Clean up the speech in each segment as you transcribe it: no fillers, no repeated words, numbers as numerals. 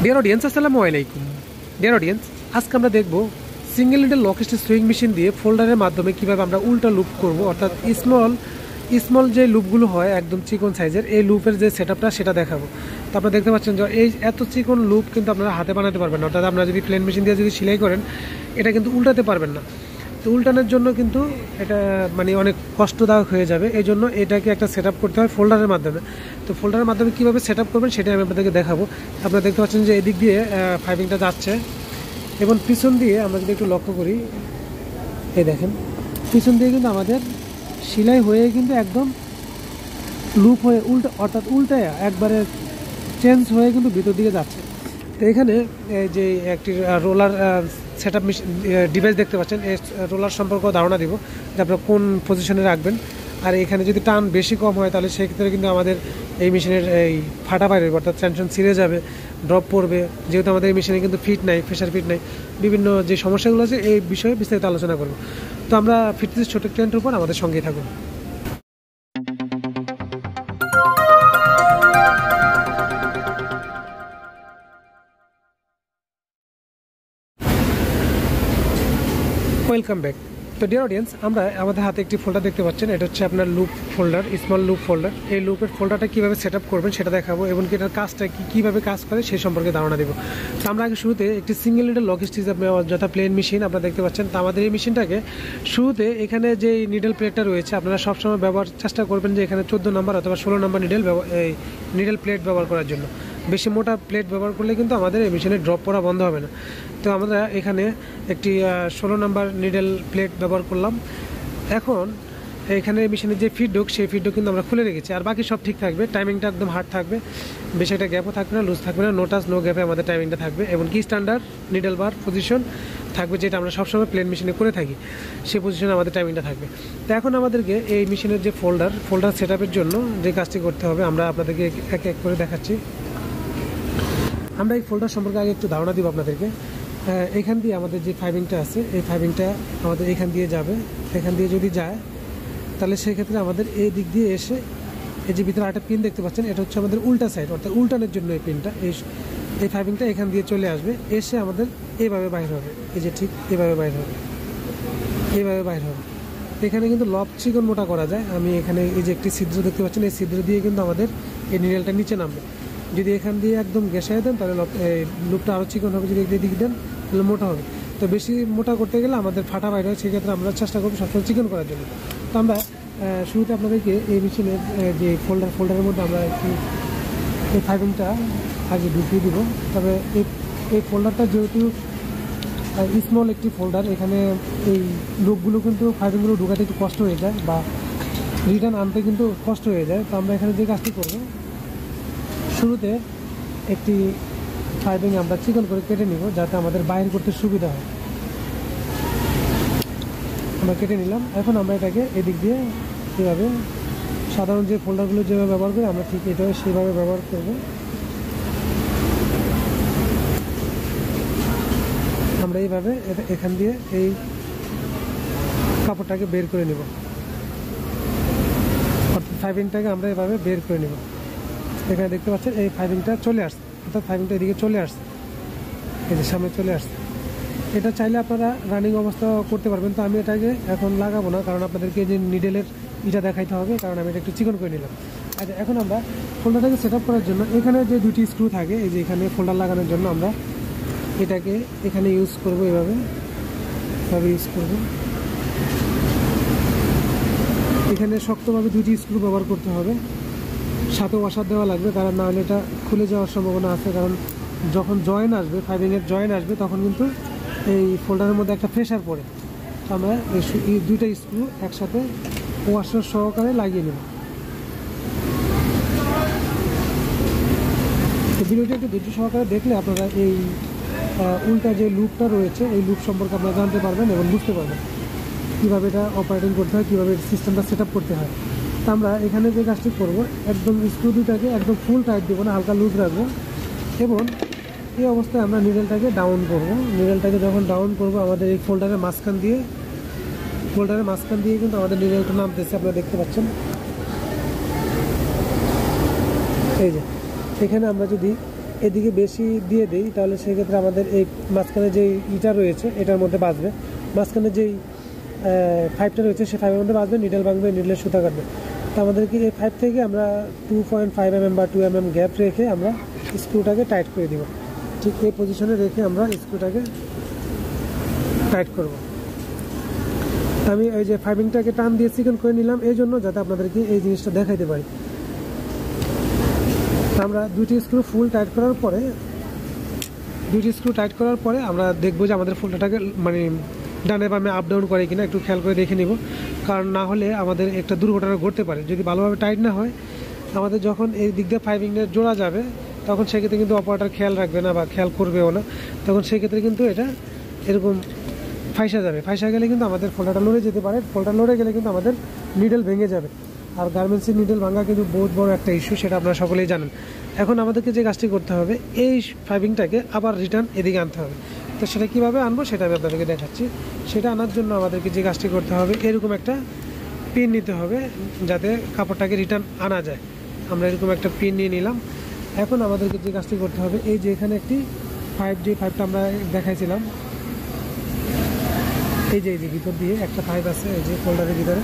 Dear audience, আসসালামু আলাইকুম। Dear audience, আজকে আমরা দেখব single needle lock stitch sewing machine দিয়ে ফোল্ডারের মাধ্যমে কিভাবে আমরা উল্টা লুপ করব, অর্থাৎ স্মল যে লুপগুলো হয় একদম চিকন সাইজের, এই লুপের যে সেটআপটা সেটা দেখাবো। তো আপনারা দেখতে পাচ্ছেন যে এই এত চিকন লুপ কিন্তু আপনারা হাতে বানাতে পারবেন না, অর্থাৎ আপনারা যদি প্লেন মেশিন দিয়ে যদি সেলাই করেন এটা কিন্তু উল্টাতে পারবেন না। তো উল্টানোর জন্য কিন্তু এটা মানে অনেক কষ্টদায়ক হয়ে যাবে, এই জন্য এটাকে একটা সেটআপ করতে হয় ফোল্ডারের মাধ্যমে। তো ফোল্ডারের মাধ্যমে কীভাবে সেটআপ করবেন সেটা আমি আপনাদেরকে দেখাবো। আপনারা দেখতে পাচ্ছেন যে এদিক দিয়ে ফাইভিংটা যাচ্ছে এবং পিছন দিয়ে আমরা যদি একটু লক্ষ্য করি, এই দেখেন পিছন দিয়ে কিন্তু আমাদের সেলাই হয়ে কিন্তু একদম লুপ হয়ে অর্থাৎ উল্টায় একবারে চেঞ্জ হয়ে কিন্তু ভিতর দিকে যাচ্ছে। তো এখানে যে একটি রোলার সেটআপ ডিভাইস দেখতে পাচ্ছেন, এই রোলার সম্পর্কে ধারণা দিব যে আপনারা কোন পজিশনে রাখবেন। আর এখানে যদি টান বেশি কম হয় তাহলে সেক্ষেত্রে কিন্তু আমাদের এই মেশিনের এই ফাটা বাইরে অর্থাৎ টেনশন ছিঁড়ে যাবে, ড্রপ পড়বে, যেহেতু আমাদের এই মেশিনে কিন্তু ফিট নাই, প্রেশার ফিট নাই, বিভিন্ন যে সমস্যাগুলো আছে এই বিষয়ে বিস্তারিত আলোচনা করব। তো আমরা ফিটনেস ছোট ট্রেন্ডের উপর আমাদের সঙ্গেই থাকুন। Welcome back. তো ডিয়ার অডিয়েন্স, আমরা আমাদের হাতে একটি ফোল্ডার দেখতে পাচ্ছেন, এটা হচ্ছে আপনার loop folder, small loop folder. এই লুপের ফোল্ডারটা কীভাবে সেট আপ করবেন সেটা দেখাবো এবং এটার কাজটা কীভাবে কাজ করে সেই সম্পর্কে ধারণা দেবো। তো আমরা আগে শুরুতে একটি সিঙ্গেল নিডল লক স্টিচ যথা প্লেন মেশিন আপনারা দেখতে পাচ্ছেন। তো আমাদের এই মেশিনটাকে শুরুতে এখানে যে নিডল প্লেটটা রয়েছে আপনারা সবসময় ব্যবহার চেষ্টা করবেন যে এখানে 14 নম্বর অথবা 16 নম্বর নিডল প্লেট ব্যবহার করার জন্য। বেশি মোটা প্লেট ব্যবহার করলে কিন্তু আমাদের এই মেশিনে ড্রপ পড়া বন্ধ হবে না। তো আমরা এখানে একটি 16 নম্বর নিডল প্লেট ব্যবহার করলাম। এখন এখানে মেশিনের যে ফিডডক সেই ফিডডক কিন্তু আমরা খুলে রেখেছি, আর বাকি সব ঠিক থাকবে। টাইমিংটা একদম হার্ড থাকবে, বেশি একটা গ্যাপও থাকবে না, লুজ থাকবে না, নো টাচ নো গ্যাপে আমাদের টাইমিংটা থাকবে এবং কি স্ট্যান্ডার্ড নিডল বার পজিশন থাকবে, যেটা আমরা সবসময় প্লেন মেশিনে করে থাকি, সেই পজিশনে আমাদের টাইমিংটা থাকবে। তো এখন আমাদেরকে এই মেশিনের যে ফোল্ডার সেট আপের জন্য যে কাজটি করতে হবে আমরা আপনাদেরকে এক এক করে দেখাচ্ছি। আমরা এই ফোল্ডার সম্পর্কে আগে একটু ধারণা দিব আপনাদেরকে। এখান দিয়ে আমাদের যে ফাইভিংটা আছে এই ফাইভিংটা আমাদের এখান দিয়ে যাবে। এখান দিয়ে যদি যায় তাহলে সেক্ষেত্রে আমাদের এই দিক দিয়ে এসে এই যে ভিতরে একটা পিন দেখতে পাচ্ছেন, এটা হচ্ছে আমাদের উল্টা সাইড, অর্থাৎ উল্টানোর জন্য এই পিনটা, এই ফাইভিংটা এখান দিয়ে চলে আসবে, এসে আমাদের এইভাবে বাইর হবে, এই যে ঠিক এইভাবে বাইর হবে, এইভাবে বাইর হবে। এখানে কিন্তু লব চিকন মোটা করা যায়। আমি এখানে এই যে একটি ছিদ্র দেখতে পাচ্ছেন, এই ছিদ্র দিয়ে কিন্তু আমাদের এই নিডলটা নিচে নামবে। যদি এখান দিয়ে একদম গ্যাসায় দেন তাহলে লুপটা আরও চিকন হবে, যদি এদিক দেন তাহলে মোটা হবে। তো বেশি মোটা করতে গেলে আমাদের ফাটা বাইরে হয়, সেক্ষেত্রে আমরা চেষ্টা করবো সবসময় চিকন করার জন্য। তো আমরা শুরুতে আপনাদেরকে এই মেশিনের যে ফোল্ডারের মধ্যে আমরা একটু এই ফাইভিংটা আগে ঢুকিয়ে দিব। তবে এই ফোল্ডারটা যেহেতু স্মল একটি ফোল্ডার, এখানে এই লুপগুলো কিন্তু ফাইভিংগুলো ঢুকাতে একটু কষ্ট হয়ে যায় বা রিটার্ন আনতে কিন্তু কষ্ট হয়ে যায়। তো আমরা এখানে যে কাজটি করবো, শুরুতে একটি ফাইভিং আমরা চিকন করে কেটে নিব যাতে আমাদের বাইর করতে সুবিধা হয়। আমরা কেটে নিলাম। এখন আমরা এটাকে এদিক দিয়ে এভাবে সাধারণ যে ফোল্ডারগুলো যেভাবে ব্যবহার করি আমরা ঠিক এটাও সেভাবে ব্যবহার করব। আমরা এইভাবে এখান দিয়ে এই কাপড়টাকে বের করে নেব, অর্থাৎ ফাইভিংটাকে আমরা এভাবে বের করে নেব। এখানে দেখতে পাচ্ছেন এই ফাইভিংটা চলে আসছে, অর্থাৎ ফাইভিংটা এদিকে চলে আসছে, এই যে সামনে চলে আসছে। এটা চাইলে আপনারা রানিং অবস্থা করতে পারবেন। তো আমি এটাকে এখন লাগাবো না, কারণ আপনাদেরকে যে নিডেলের ইটা দেখাইতে হবে, কারণ আমি এটা একটু চিকন করে নিলাম। আচ্ছা, এখন আমরা ফোল্ডারটাকে সেট আপ করার জন্য এখানে যে দুটি স্ক্রু থাকে, এই যে এখানে ফোল্ডার লাগানোর জন্য আমরা এটাকে এখানে ইউজ করবো, এভাবে ইউজ করব। এখানে শক্তভাবে দুটি স্ক্রু ব্যবহার করতে হবে, সাথে ওয়াশার দেওয়া লাগবে, কারণ না হলে এটা খুলে যাওয়ার সম্ভাবনা আছে। কারণ যখন জয়েন আসবে, ফাইভিংয়ের জয়েন আসবে, তখন কিন্তু এই ফোল্ডারের মধ্যে একটা প্রেশার পড়ে। আমরা এই দুইটা স্ক্রু একসাথে ওয়াশার সহকারে লাগিয়ে নেব। তো ভিডিওটি একটু ধৈর্য সহকারে দেখলে আপনারা এই উল্টা যে লুপটা রয়েছে এই লুপ সম্পর্কে আপনারা জানতে পারবেন এবং বুঝতে পারবেন কীভাবে এটা অপারেটিং করতে হয়, কীভাবে সিস্টেমটা সেট আপ করতে হয়। তো আমরা এখানে যে কাজটি করবো, একদম স্ক্রু দুটাকে একদম ফুল টাইট দেবো না, হালকা লুজ রাখবো এবং এই অবস্থায় আমরা নিডলটাকে ডাউন করব। নিডলটাকে যখন ডাউন করব আমাদের এই ফোল্ডারের মাঝখান দিয়ে কিন্তু আমাদের নিডলটা নামতেছে, আপনারা দেখতে পাচ্ছেন। এই যে এখানে আমরা যদি এদিকে বেশি দিয়ে দিই তাহলে সেক্ষেত্রে আমাদের এই মাঝখানে যে ইটা রয়েছে এটার মধ্যে বাঁচবে, মাঝখানে যেই 5টা রয়েছে সেই 5-এর মধ্যে বাঁচবে, নিডল ভাঙবে, নিডলের সুতা কাটবে। তো আমাদেরকে এই 5 থেকে আমরা 2.5 mm বা 2 mm গ্যাপ রেখে আমরা স্ক্রুটাকে টাইট করে দিব। ঠিক এই পজিশনে রেখে আমরা স্ক্রুটাকে টাইট করব। আমি এই যে ফাইভিংটাকে টান দিয়ে চিকন করে নিলাম এই জন্য যাতে আপনাদেরকে এই জিনিসটা দেখাইতে পারি। আমরা দুইটি স্ক্রু ফুল টাইট করার পরে আমরা দেখবো যে আমাদের ফুলটাকে মানে ডানে বামে আপ ডাউন করে কিনা একটু খেয়াল করে দেখে নিব, কারণ না হলে আমাদের একটা দুর্ঘটনা ঘটতে পারে। যদি ভালোভাবে টাইট না হয় আমাদের যখন এই দিক দিয়ে ফাইভিংয়ের জোড়া যাবে তখন সেক্ষেত্রে কিন্তু অপারেটর খেয়াল রাখবে না বা খেয়াল করবেও না, তখন সেক্ষেত্রে কিন্তু এটা এরকম ফাইসা গেলে কিন্তু আমাদের ফোল্ডারটা লড়ে যেতে পারে। ফোল্ডার লড়ে গেলে কিন্তু আমাদের নিডল ভেঙে যাবে, আর গার্মেন্টসের নিডল ভাঙা কিন্তু বহুত বড় একটা ইস্যু, সেটা আপনারা সকলেই জানেন। এখন আমাদেরকে যে কাজটি করতে হবে এই ফাইভিংটাকে আবার রিটার্ন এদিকে আনতে হবে। তো সেটা কীভাবে আনবো সেটা আমি আপনাদেরকে দেখাচ্ছি। সেটা আনার জন্য আমাদেরকে যে কাজটি করতে হবে এরকম একটা পিন নিতে হবে যাতে কাপড়টাকে রিটার্ন আনা যায়। আমরা এরকম একটা পিন নিয়ে নিলাম। এখন আমাদেরকে যে কাজটি করতে হবে এই যে এখানে একটি পাইপটা আমরা দেখাইছিলাম, এই যে ভিতর দিয়ে একটা পাইপ আছে এই যে ফোল্ডারের ভিতরে,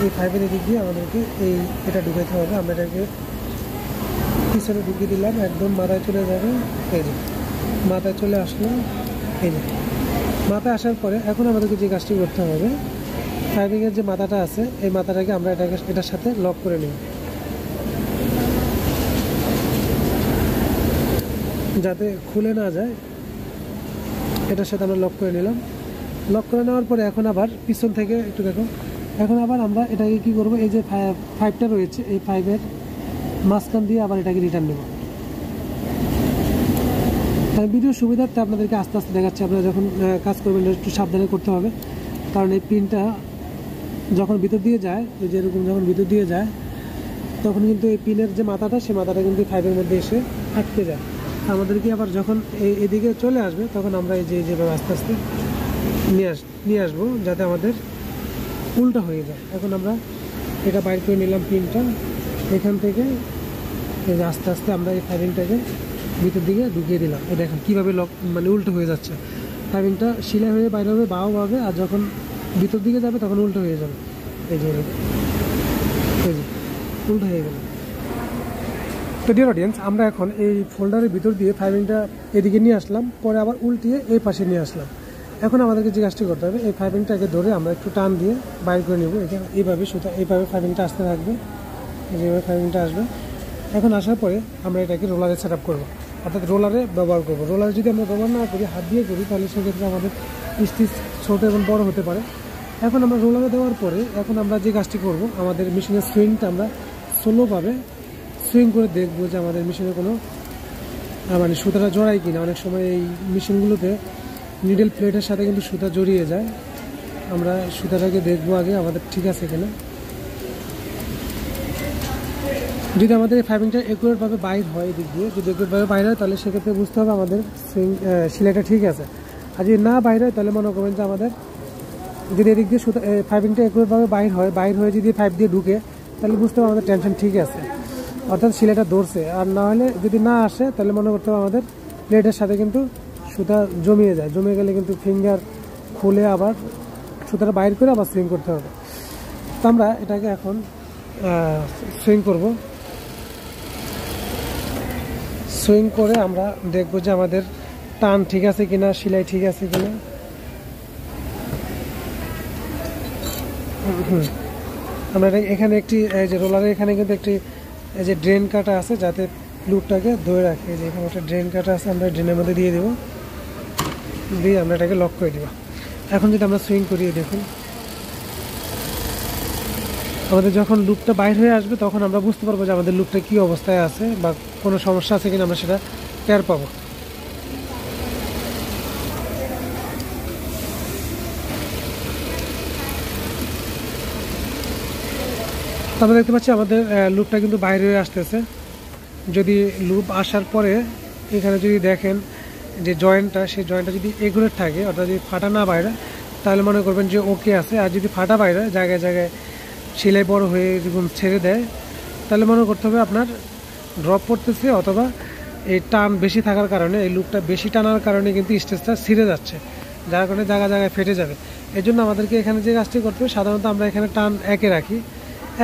এই পাইপের দিক দিয়ে আমাদেরকে এটা ঢুকাইতে হবে। আমরা এটাকে পিছনে ঢুকিয়ে দিলাম, একদম মাথায় চলে যাবে। এই যে মাথায় চলে আসলো, এই যে মাথায় আসার পরে এখন আমাদেরকে যে কাজটি করতে হবে পাইপিংয়ের যে মাথাটা আছে এই মাথাটাকে আমরা এটার সাথে লক করে নিই যাতে খুলে না যায়। এটার সাথে আমরা লক করে নিলাম। লক করে নেওয়ার পরে এখন আবার পিছন থেকে একটু দেখো, এখন আবার আমরা এটাকে কি করব, এই যে পাইপটা রয়েছে এই পাইপের মাঝখান দিয়ে আবার এটাকে রিটার্ন নেব। ভিডিও সুবিধার্থে আপনাদেরকে আস্তে আস্তে দেখাচ্ছি। আপনারা যখন কাজ করবেন একটু সাবধানে করতে হবে, কারণ এই পিনটা যখন ভিতর দিয়ে যায়, এই যে এরকম যখন ভিতর দিয়ে যায় তখন কিন্তু এই পিনের যে মাথাটা সেই মাথাটা কিন্তু পাইপের মধ্যে এসে আটকে যায়। আমাদেরকে আবার যখন এদিকে চলে আসবে তখন আমরা এই যেভাবে আস্তে আস্তে নিয়ে আসবো যাতে আমাদের উল্টা হয়ে যায়। এখন আমরা এটা বাইর করে নিলাম পিনটা এখান থেকে, এই যে আস্তে আস্তে আমরা এই ফাইভিংটাকে ভিতর দিকে ঢুকিয়ে দিলাম। এই দেখেন কীভাবে লক মানে উল্টো হয়ে যাচ্ছে, ফাইভিংটা সিলাই হয়ে বাইরে হবে, বাও হবে, আর যখন ভিতর দিকে যাবে তখন উল্টো হয়ে যাবে। এই যে উল্টো হয়ে গেল। তো ডিয়ার অডিয়েন্স, আমরা এখন এই ফোল্ডারের ভিতর দিয়ে ফাইভিংটা এদিকে নিয়ে আসলাম, পরে আবার উল্টিয়ে এই পাশে নিয়ে আসলাম। এখন আমাদেরকে যে কাজটি করতে হবে এই ফাইভিংটাকে ধরে আমরা একটু টান দিয়ে বাইর করে নেব। এইভাবে এইভাবে ফাইভিংটা আসতে থাকবে, যেভাবে ফাইভিংটা আসবে। এখন আসার পরে আমরা এটাকে রোলারে সেট আপ করবো, অর্থাৎ রোলারে ব্যবহার করবো। রোলার যদি আমরা ব্যবহার না করি, হাত দিয়ে করি, তাহলে সেক্ষেত্রে আমাদের স্টিচ ছোটো এবং বড় হতে পারে। এখন আমরা রোলারে দেওয়ার পরে এখন আমরা যে কাজটি করব, আমাদের মেশিনের সুইংটা আমরা স্লোভাবে সুইং করে দেখবো যে আমাদের মেশিনে কোনো মানে সুতাটা জড়ায় কিনা। অনেক সময় এই মেশিনগুলোতে নিডল প্লেটের সাথে কিন্তু সুতা জড়িয়ে যায়। আমরা সুতাটাকে দেখবো আগে আমাদের ঠিক আছে কিনা। যদি আমাদের এই ফাইভিংটা একুরেটভাবে বাইর হয়, এদিক দিয়ে যদি একুরেটভাবে বাইর হয় তাহলে সেক্ষেত্রে বুঝতে হবে আমাদের সেলাইটা ঠিক আছে। আর যদি না বাইর হয় তাহলে মনে করবেন যে আমাদের যদি এদিক দিয়ে সুতা ফাইভিংটা একুরেটভাবে বাইর হয়ে যদি পাইপ দিয়ে ঢুকে তাহলে বুঝতে হবে আমাদের টেনশন ঠিক আছে, অর্থাৎ সেলাইটা ধরছে। আর না হলে যদি না আসে তাহলে মনে করতে হবে আমাদের প্লেটের সাথে কিন্তু সুতা জমিয়ে যায়, জমে গেলে কিন্তু ফিঙ্গার খুলে আবার সুতাটা বাইর করে আবার সুইং করতে হবে। তো আমরা এটাকে এখন সুইং করব। সুইং করে আমরা দেখব যে আমাদের টান ঠিক আছে কিনা, সেলাই ঠিক আছে কিনা। আমরা এখানে একটি যে রোলারের এখানে কিন্তু একটি এই যে ড্রেন কাটা আছে যাতে লুপটাকে ধরে রাখে। যে এখানে একটা ড্রেন কাটা আছে, আমরা ড্রেনের মধ্যে দিয়ে দেবো, দিয়ে আমরা এটাকে লক করে দেবো। এখন যদি আমরা সুইং করিয়ে দেখুন, আমাদের যখন লুপটা বাইর হয়ে আসবে তখন আমরা বুঝতে পারবো যে আমাদের লুপটা কী অবস্থায় আছে বা কোনো সমস্যা আছে কিনা, আমরা সেটা টের পাবো। আমরা দেখতে পাচ্ছি আমাদের লুপটা কিন্তু বাইরে হয়ে আসতেছে। যদি লুপ আসার পরে এখানে যদি দেখেন যে জয়েন্টটা, সেই জয়েন্টটা যদি এগুলোর থাকে, অর্থাৎ যদি ফাটা না বাইরে, তাহলে মনে করবেন যে ওকে আছে। আর যদি ফাটা বাইরে জায়গায় জায়গায় সেলাই বড় হয়ে এরকম ছেড়ে দেয়, তাহলে মনে করতে হবে আপনার ড্রপ পড়তেছে, অথবা এই টান বেশি থাকার কারণে, এই লুপটা বেশি টানার কারণে কিন্তু স্টেজটা ছিঁড়ে যাচ্ছে, যার কারণে জায়গায় জায়গায় ফেটে যাবে। এই জন্য আমাদেরকে এখানে যে কাজটি করতে হবে, সাধারণত আমরা এখানে টান 1-এ রাখি,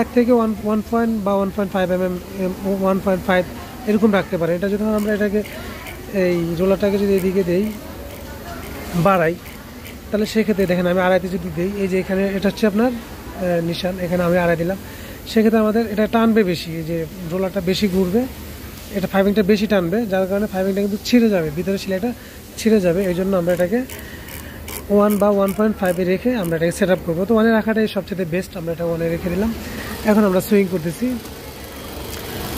1 থেকে 1 বা 1.5 mm, 1.5 এরকম রাখতে পারি। এটা যখন আমরা এটাকে এই রোলারটাকে যদি এদিকে দেই, বাড়াই, তাহলে সেক্ষেত্রে দেখেন আমি আড়াইতে যদি দিই, এই যে এখানে এটা হচ্ছে আপনার নিশান, এখানে আমি আড়াই দিলাম, সেক্ষেত্রে আমাদের এটা টানবে বেশি, এই যে রোলারটা বেশি ঘুরবে, এটা ফাইভিংটা বেশি টানবে, যার কারণে ফাইভিংটা কিন্তু ছিঁড়ে যাবে, ভিতরে সেলাইটা ছিঁড়ে যাবে। এই জন্য আমরা এটাকে 1 বা 1.5-এ রেখে আমরা এটাকে সেট আপ করবো। তো 1-এ রাখাটাই সবচেয়ে বেস্ট, আমরা এটা 1-এ রেখে দিলাম। এখন আমরা সুইং করতেছি।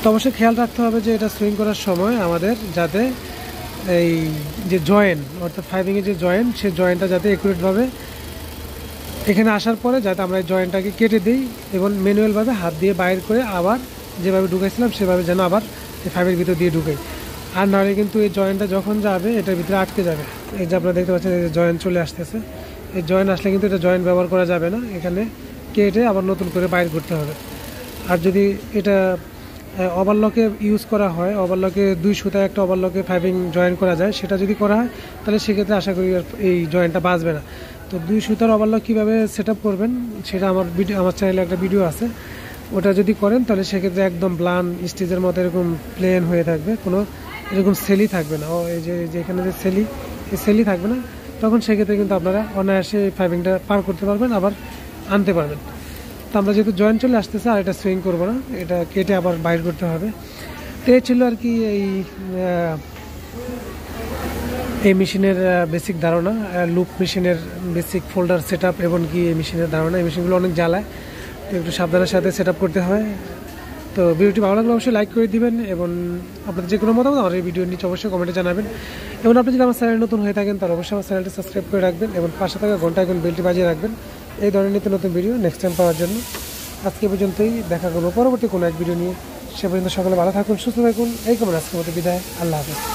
তো অবশ্যই খেয়াল রাখতে হবে যে এটা সুইং করার সময় আমাদের যাতে এই যে জয়েন্ট, অর্থাৎ ফাইভিংয়ের যে জয়েন্ট, সেই জয়েন্টটা যাতে একুরেটভাবে এখানে আসার পরে যাতে আমরা এই জয়েন্টটাকে কেটে দিই এবং ম্যানুয়ালভাবে হাত দিয়ে বাইর করে আবার যেভাবে ঢুকাইছিলাম সেভাবে যেন আবার এই ফাইভের ভিতর দিয়ে ঢুকাই। আর নাহলে কিন্তু এই জয়েন্টটা যখন যাবে এটার ভিতরে আটকে যাবে। এই যে আপনারা দেখতে পাচ্ছেন এই যে জয়েন্ট চলে আসতেছে, এই জয়েন্ট আসলে কিন্তু এটা জয়েন্ট ব্যবহার করা যাবে না, এখানে কেটে আবার নতুন করে বাইর করতে হবে। আর যদি এটা ওভারলকে ইউজ করা হয়, ওভারলকে 2 সুতায় একটা ওভারলকে ফাইভিং জয়েন করা যায়, সেটা যদি করা হয় তাহলে সেক্ষেত্রে আশা করি এই জয়েন্টটা বাঁচবে না। তো 2 সুতার ওভারলক কীভাবে সেট আপ করবেন সেটা আমার চ্যানেলে একটা ভিডিও আছে, ওটা যদি করেন তাহলে সেক্ষেত্রে একদম ব্লান স্টিচের মতো এরকম প্লেন হয়ে থাকবে, কোনো এরকম সেলি থাকবে না। এই যে এখানে যে সেলি থাকবে না, তখন সেক্ষেত্রে কিন্তু আপনারা অনায়াসে ফাইভিংটা পার করতে পারবেন, আবার আনতে পারবেন। তো আমরা যেহেতু জয়েন্ট চলে আসতেছে আর এটা সুইং করবো না, এটা কেটে আবার বাইর করতে হবে। তো এই ছিল আর কি এই মেশিনের বেসিক ধারণা, লুপ মেশিনের বেসিক ফোল্ডার সেট আপ এবং কি এই মেশিনের ধারণা। এই মেশিনগুলো অনেক জ্বালায়, তো একটু সাবধানের সাথে সেট আপ করতে হয়। তো ভিডিওটি ভালো লাগলে অবশ্যই লাইক করে দিবেন এবং আপনাদের যে কোনো মতামত আমার এই ভিডিওর নিচে অবশ্যই কমেন্টে জানাবেন। এবং আপনি যদি আমার চ্যানেল নতুন হয়ে থাকেন তাহলে অবশ্যই আমার চ্যানেলটি সাবস্ক্রাইব করে রাখবেন এবং পাশে থাকা ঘন্টা এখন বেলটি বাজিয়ে রাখবেন এই ধরনের নিত্য নতুন ভিডিও নেক্সট টাইম পাওয়ার জন্য। আজকে পর্যন্তই, দেখা করবো পরবর্তী কোনো এক ভিডিও নিয়ে। সে পর্যন্ত সকলে ভালো থাকুন, সুস্থ থাকুন, এই কামনা আজকের মতো বিদায়। আল্লাহ হাফেজ।